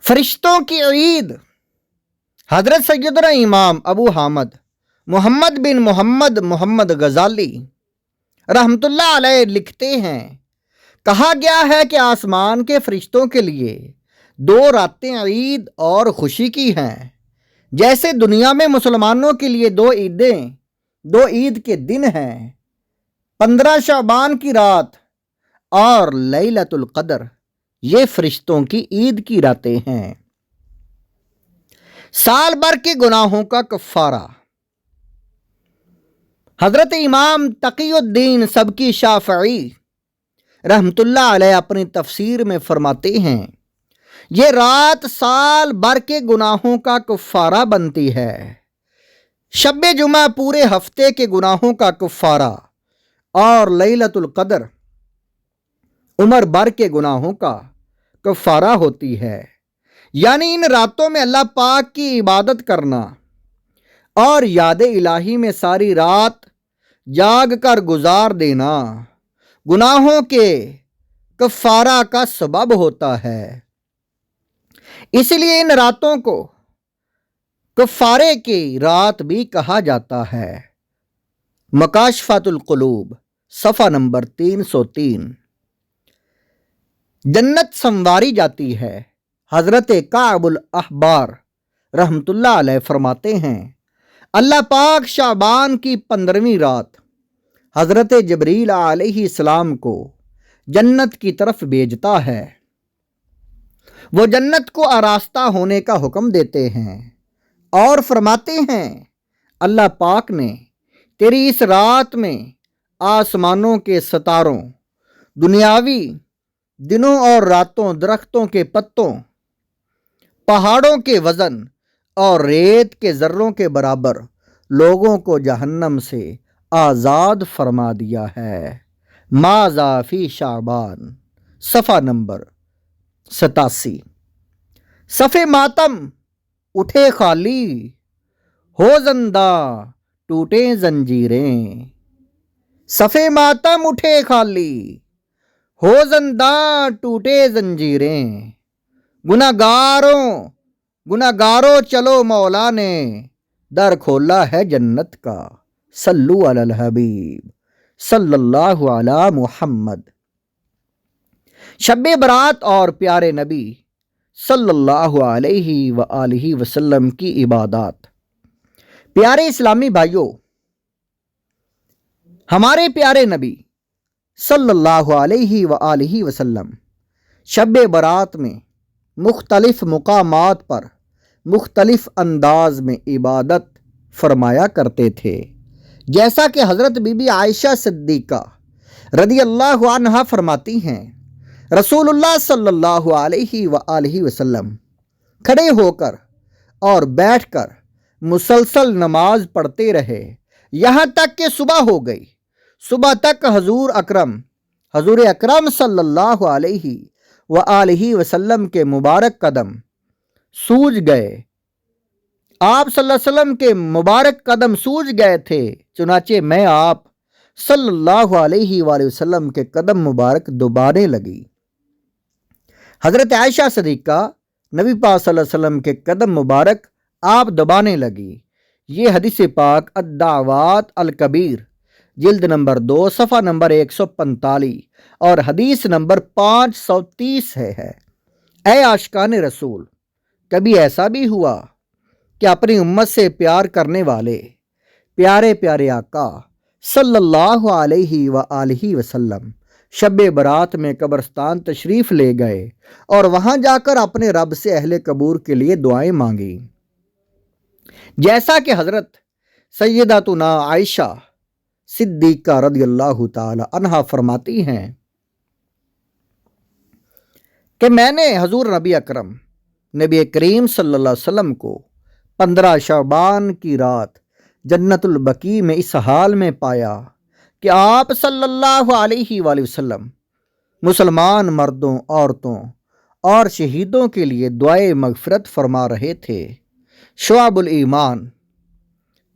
فرشتوں کی عید۔ حضرت سیدنا امام ابو حامد محمد بن محمد غزالی رحمۃ اللہ علیہ لکھتے ہیں، کہا گیا ہے کہ آسمان کے فرشتوں کے لیے 2 راتیں عید اور خوشی کی ہیں، جیسے دنیا میں مسلمانوں کے لیے 2 عید کے دن ہیں، 15 شعبان کی رات اور لیلۃ القدر۔ یہ فرشتوں کی عید کی راتیں ہیں۔ سال بھر کے گناہوں کا کفارہ۔ حضرت امام تقی الدین سبکی شافعی رحمۃ اللہ علیہ اپنی تفسیر میں فرماتے ہیں، یہ رات سال بھر کے گناہوں کا کفارہ بنتی ہے۔ شب جمعہ پورے ہفتے کے گناہوں کا کفارہ اور لیلۃ القدر عمر بھر کے گناہوں کا کفارہ ہوتی ہے۔ یعنی ان راتوں میں اللہ پاک کی عبادت کرنا اور یاد الہی میں ساری رات جاگ کر گزار دینا گناہوں کے کفارہ کا سبب ہوتا ہے۔ اس لیے ان راتوں کو کفارے کی رات بھی کہا جاتا ہے۔ مکاشفۃ القلوب صفحہ نمبر 303۔ جنت سنواری جاتی ہے۔ حضرت کعب الاحبار رحمۃ اللہ علیہ فرماتے ہیں، اللہ پاک شعبان کی 15ویں رات حضرت جبریل علیہ السلام کو جنت کی طرف بھیجتا ہے۔ وہ جنت کو آراستہ ہونے کا حکم دیتے ہیں اور فرماتے ہیں، اللہ پاک نے تیری اس رات میں آسمانوں کے ستاروں، دنیاوی دنوں اور راتوں، درختوں کے پتوں، پہاڑوں کے وزن اور ریت کے ذروں کے برابر لوگوں کو جہنم سے آزاد فرما دیا ہے۔ ماذا فی شعبان صفحہ نمبر 87۔ صف ماتم اٹھے خالی، ہو زندہ ٹوٹے زنجیریں۔ صف ماتم اٹھے خالی، ہو زندہ ٹوٹے زنجیریں۔ گناہگاروں چلو مولا نے در کھولا ہے جنت کا۔ صلو علی الحبیب صلی اللہ علی محمد۔ شب برات اور پیارے نبی صلی اللہ علیہ وآلہ وسلم کی عبادات۔ پیارے اسلامی بھائیوں، ہمارے پیارے نبی صلی اللہ علیہ وآلہ وسلم شب برات میں مختلف مقامات پر مختلف انداز میں عبادت فرمایا کرتے تھے، جیسا کہ حضرت بی بی عائشہ صدیقہ رضی اللہ عنہا فرماتی ہیں، رسول اللہ صلی اللہ علیہ وآلہ وسلم کھڑے ہو کر اور بیٹھ کر مسلسل نماز پڑھتے رہے، یہاں تک کہ صبح ہو گئی۔ صبح تک حضور اکرم صلی اللہ علیہ وآلہ وسلم کے مبارک قدم سوج گئے۔ آپ صلی اللہ علیہ وسلم کے مبارک قدم سوج گئے تھے، چنانچہ میں آپ صلی اللہ علیہ وآلہ وسلم کے قدم مبارک دبانے لگی۔ حضرت عائشہ صدیقہ نبی پاک صلی اللہ علیہ وسلم کے قدم مبارک آپ دبانے لگی۔ یہ حدیث پاک الدعوات الکبیر جلد نمبر 2 صفحہ نمبر 145 اور حدیث نمبر 530 ہے۔ اے عاشقان رسول، کبھی ایسا بھی ہوا کہ اپنی امت سے پیار کرنے والے پیارے پیارے آقا صلی اللہ علیہ وآلہ وسلم شب برات میں قبرستان تشریف لے گئے اور وہاں جا کر اپنے رب سے اہل قبور کے لیے دعائیں مانگی، جیسا کہ حضرت سیداتنا عائشہ صدیقہ رضی اللہ تعالی عنہا فرماتی ہیں کہ میں نے حضور نبی کریم صلی اللہ علیہ وسلم کو 15 شعبان کی رات جنت البقیع میں اس حال میں پایا کہ آپ صلی اللہ علیہ وآلہ وسلم مسلمان مردوں، عورتوں اور شہیدوں کے لیے دعائے مغفرت فرما رہے تھے۔ شعب الایمان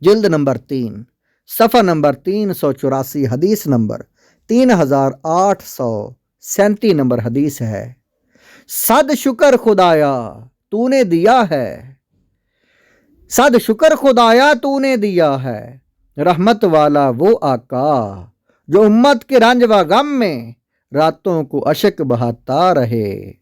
جلد نمبر 3 صفحہ نمبر 384 حدیث نمبر 3837 نمبر حدیث ہے۔ صد شکر خدایا تو نے دیا ہے، صد شکر خدایا تو نے دیا ہے، رحمت والا وہ آقا جو امت کے رنج و غم میں راتوں کو اشک بہاتا رہے۔